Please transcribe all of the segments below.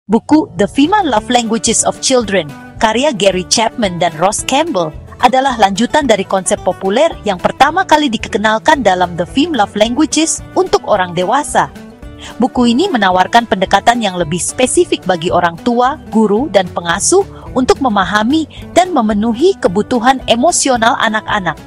Buku The Female Love Languages of Children, karya Gary Chapman dan Ross Campbell, adalah lanjutan dari konsep populer yang pertama kali dikenalkan dalam The Female Love Languages untuk orang dewasa. Buku ini menawarkan pendekatan yang lebih spesifik bagi orang tua, guru, dan pengasuh untuk memahami dan memenuhi kebutuhan emosional anak-anak.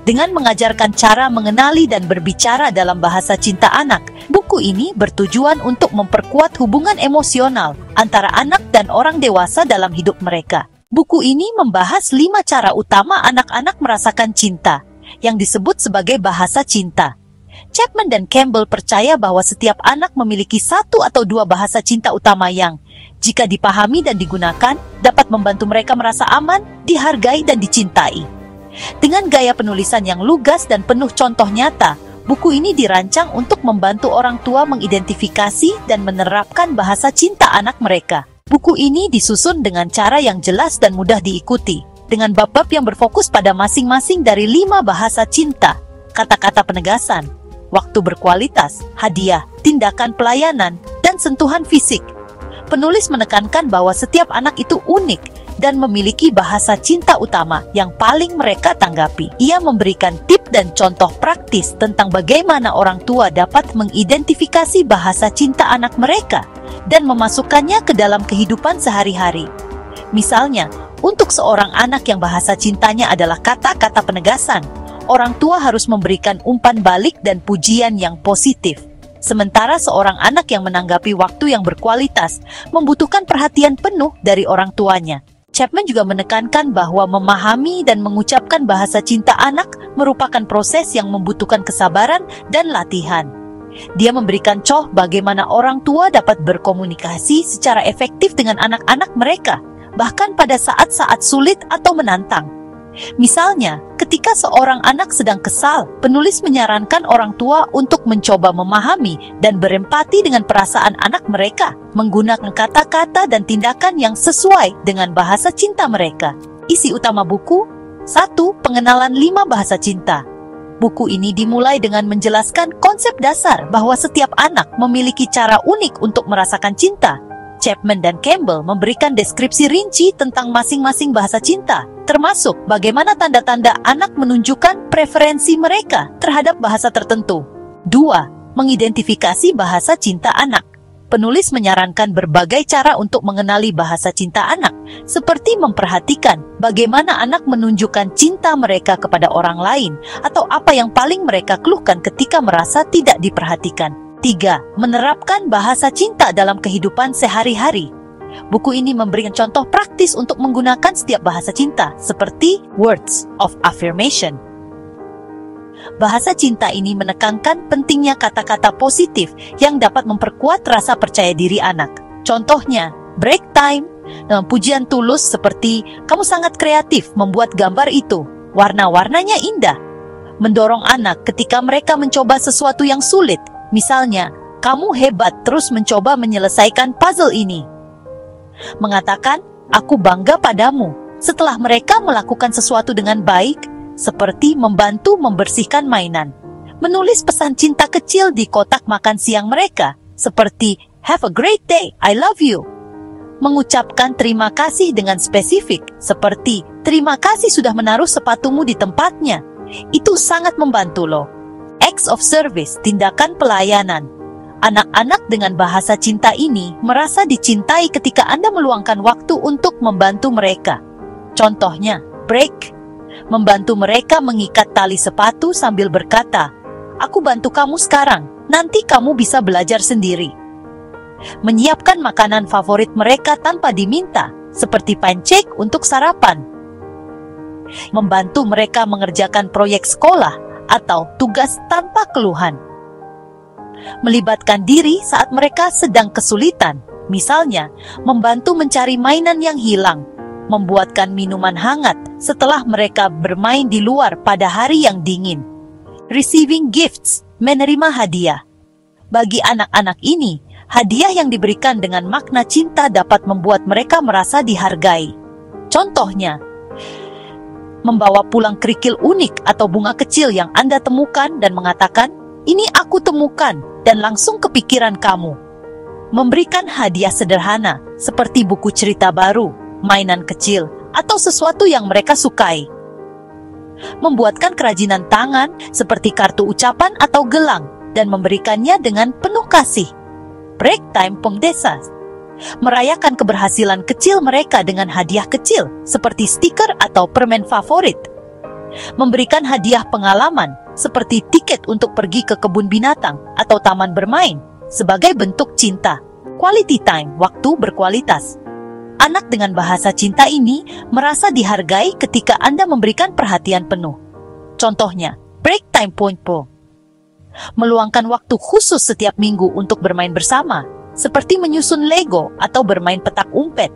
Dengan mengajarkan cara mengenali dan berbicara dalam bahasa cinta anak, buku ini bertujuan untuk memperkuat hubungan emosional antara anak dan orang dewasa dalam hidup mereka. Buku ini membahas 5 cara utama anak-anak merasakan cinta, yang disebut sebagai bahasa cinta. Chapman dan Campbell percaya bahwa setiap anak memiliki 1 atau 2 bahasa cinta utama yang, jika dipahami dan digunakan, dapat membantu mereka merasa aman, dihargai, dan dicintai. Dengan gaya penulisan yang lugas dan penuh contoh nyata, buku ini dirancang untuk membantu orang tua mengidentifikasi dan menerapkan bahasa cinta anak mereka. Buku ini disusun dengan cara yang jelas dan mudah diikuti, dengan bab-bab yang berfokus pada masing-masing dari 5 bahasa cinta: kata-kata penegasan, waktu berkualitas, hadiah, tindakan pelayanan, dan sentuhan fisik. Penulis menekankan bahwa setiap anak itu unik dan memiliki bahasa cinta utama yang paling mereka tanggapi. Ia memberikan tips dan contoh praktis tentang bagaimana orang tua dapat mengidentifikasi bahasa cinta anak mereka dan memasukkannya ke dalam kehidupan sehari-hari. Misalnya, untuk seorang anak yang bahasa cintanya adalah kata-kata penegasan, orang tua harus memberikan umpan balik dan pujian yang positif. Sementara seorang anak yang menanggapi waktu yang berkualitas membutuhkan perhatian penuh dari orang tuanya. Chapman juga menekankan bahwa memahami dan mengucapkan bahasa cinta anak merupakan proses yang membutuhkan kesabaran dan latihan. Dia memberikan contoh bagaimana orang tua dapat berkomunikasi secara efektif dengan anak-anak mereka, bahkan pada saat-saat sulit atau menantang. Misalnya, ketika seorang anak sedang kesal, penulis menyarankan orang tua untuk mencoba memahami dan berempati dengan perasaan anak mereka, menggunakan kata-kata dan tindakan yang sesuai dengan bahasa cinta mereka. Isi utama buku: 1. Pengenalan 5 bahasa cinta. Buku ini dimulai dengan menjelaskan konsep dasar bahwa setiap anak memiliki cara unik untuk merasakan cinta. Chapman dan Campbell memberikan deskripsi rinci tentang masing-masing bahasa cinta, termasuk bagaimana tanda-tanda anak menunjukkan preferensi mereka terhadap bahasa tertentu. 2. Mengidentifikasi bahasa cinta anak. Penulis menyarankan berbagai cara untuk mengenali bahasa cinta anak, seperti memperhatikan bagaimana anak menunjukkan cinta mereka kepada orang lain, atau apa yang paling mereka keluhkan ketika merasa tidak diperhatikan. 3. Menerapkan bahasa cinta dalam kehidupan sehari-hari. Buku ini memberikan contoh praktis untuk menggunakan setiap bahasa cinta, seperti words of affirmation. Bahasa cinta ini menekankan pentingnya kata-kata positif yang dapat memperkuat rasa percaya diri anak. Contohnya, break time, dengan pujian tulus seperti, "Kamu sangat kreatif membuat gambar itu, warna-warnanya indah." Mendorong anak ketika mereka mencoba sesuatu yang sulit. Misalnya, "Kamu hebat terus mencoba menyelesaikan puzzle ini." Mengatakan, "Aku bangga padamu," setelah mereka melakukan sesuatu dengan baik, seperti membantu membersihkan mainan. Menulis pesan cinta kecil di kotak makan siang mereka, seperti, "Have a great day, I love you." Mengucapkan terima kasih dengan spesifik, seperti, "Terima kasih sudah menaruh sepatumu di tempatnya." Itu sangat membantu loh. Acts of service, tindakan pelayanan. Anak-anak dengan bahasa cinta ini merasa dicintai ketika Anda meluangkan waktu untuk membantu mereka. Contohnya, break, membantu mereka mengikat tali sepatu sambil berkata, "Aku bantu kamu sekarang, nanti kamu bisa belajar sendiri." Menyiapkan makanan favorit mereka tanpa diminta, seperti pancake untuk sarapan. Membantu mereka mengerjakan proyek sekolah atau tugas tanpa keluhan. Melibatkan diri saat mereka sedang kesulitan, misalnya membantu mencari mainan yang hilang, membuatkan minuman hangat setelah mereka bermain di luar pada hari yang dingin. Receiving gifts, menerima hadiah. Bagi anak-anak ini, hadiah yang diberikan dengan makna cinta dapat membuat mereka merasa dihargai. Contohnya, membawa pulang kerikil unik atau bunga kecil yang Anda temukan dan mengatakan, "Ini aku temukan," dan langsung kepikiran kamu. Memberikan hadiah sederhana seperti buku cerita baru, mainan kecil, atau sesuatu yang mereka sukai. Membuatkan kerajinan tangan seperti kartu ucapan atau gelang dan memberikannya dengan penuh kasih. Break time pengdesa. Merayakan keberhasilan kecil mereka dengan hadiah kecil seperti stiker atau permen favorit. Memberikan hadiah pengalaman seperti tiket untuk pergi ke kebun binatang atau taman bermain sebagai bentuk cinta. Quality time, waktu berkualitas. Anak dengan bahasa cinta ini merasa dihargai ketika Anda memberikan perhatian penuh. Contohnya, break time point po. Meluangkan waktu khusus setiap minggu untuk bermain bersama, seperti menyusun Lego atau bermain petak umpet.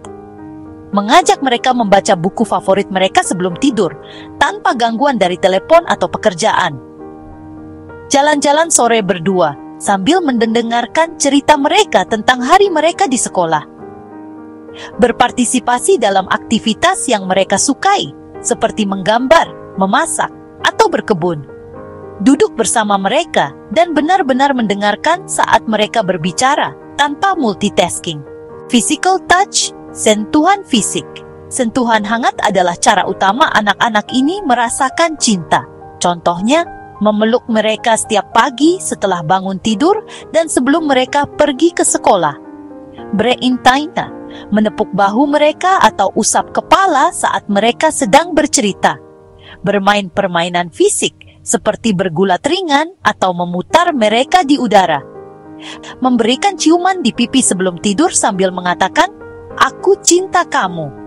Mengajak mereka membaca buku favorit mereka sebelum tidur, tanpa gangguan dari telepon atau pekerjaan. Jalan-jalan sore berdua, sambil mendengarkan cerita mereka tentang hari mereka di sekolah. Berpartisipasi dalam aktivitas yang mereka sukai, seperti menggambar, memasak, atau berkebun. Duduk bersama mereka dan benar-benar mendengarkan saat mereka berbicara tanpa multitasking. Physical touch, sentuhan fisik. Sentuhan hangat adalah cara utama anak-anak ini merasakan cinta. Contohnya, memeluk mereka setiap pagi setelah bangun tidur dan sebelum mereka pergi ke sekolah. Brain time, menepuk bahu mereka atau usap kepala saat mereka sedang bercerita. Bermain permainan fisik seperti bergulat ringan atau memutar mereka di udara. Memberikan ciuman di pipi sebelum tidur sambil mengatakan, "Aku cinta kamu."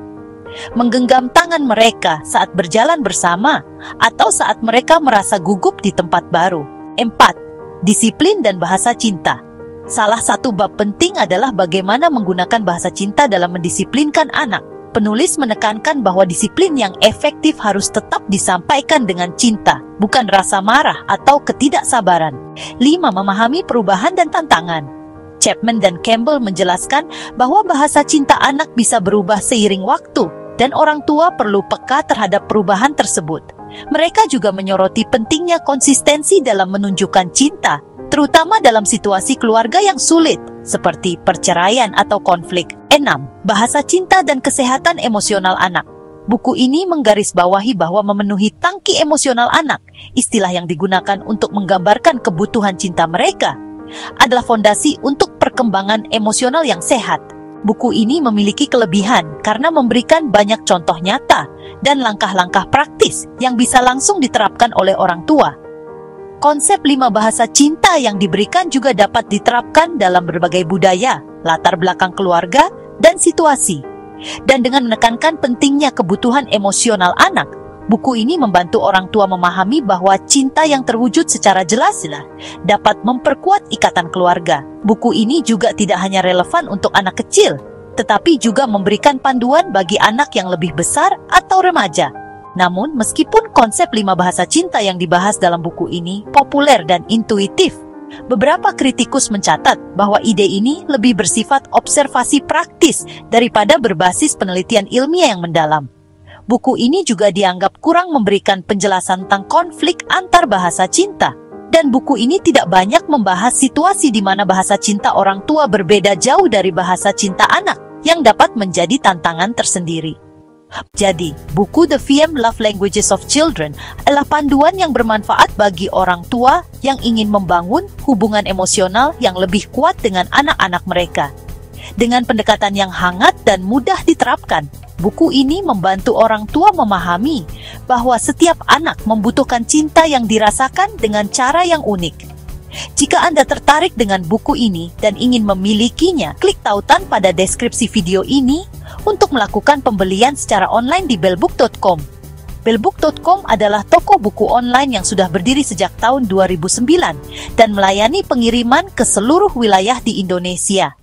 Menggenggam tangan mereka saat berjalan bersama atau saat mereka merasa gugup di tempat baru. 4. Disiplin dan bahasa cinta. Salah satu bab penting adalah bagaimana menggunakan bahasa cinta dalam mendisiplinkan anak. Penulis menekankan bahwa disiplin yang efektif harus tetap disampaikan dengan cinta, bukan rasa marah atau ketidaksabaran. 5. Memahami perubahan dan tantangan. Chapman dan Campbell menjelaskan bahwa bahasa cinta anak bisa berubah seiring waktu, dan orang tua perlu peka terhadap perubahan tersebut. Mereka juga menyoroti pentingnya konsistensi dalam menunjukkan cinta, terutama dalam situasi keluarga yang sulit, seperti perceraian atau konflik. 6. Bahasa cinta dan kesehatan emosional anak. Buku ini menggarisbawahi bahwa memenuhi tangki emosional anak, istilah yang digunakan untuk menggambarkan kebutuhan cinta mereka, adalah fondasi untuk perkembangan emosional yang sehat. Buku ini memiliki kelebihan karena memberikan banyak contoh nyata dan langkah-langkah praktis yang bisa langsung diterapkan oleh orang tua. Konsep 5 bahasa cinta yang diberikan juga dapat diterapkan dalam berbagai budaya, latar belakang keluarga, dan situasi. Dan dengan menekankan pentingnya kebutuhan emosional anak, buku ini membantu orang tua memahami bahwa cinta yang terwujud secara jelas dapat memperkuat ikatan keluarga. Buku ini juga tidak hanya relevan untuk anak kecil, tetapi juga memberikan panduan bagi anak yang lebih besar atau remaja. Namun, meskipun konsep 5 bahasa cinta yang dibahas dalam buku ini populer dan intuitif, beberapa kritikus mencatat bahwa ide ini lebih bersifat observasi praktis daripada berbasis penelitian ilmiah yang mendalam. Buku ini juga dianggap kurang memberikan penjelasan tentang konflik antar bahasa cinta, dan buku ini tidak banyak membahas situasi di mana bahasa cinta orang tua berbeda jauh dari bahasa cinta anak, yang dapat menjadi tantangan tersendiri. Jadi, buku The 5 Love Languages of Children adalah panduan yang bermanfaat bagi orang tua yang ingin membangun hubungan emosional yang lebih kuat dengan anak-anak mereka. Dengan pendekatan yang hangat dan mudah diterapkan, buku ini membantu orang tua memahami bahwa setiap anak membutuhkan cinta yang dirasakan dengan cara yang unik. Jika Anda tertarik dengan buku ini dan ingin memilikinya, klik tautan pada deskripsi video ini untuk melakukan pembelian secara online di bellbook.com. Bellbook.com adalah toko buku online yang sudah berdiri sejak tahun 2009 dan melayani pengiriman ke seluruh wilayah di Indonesia.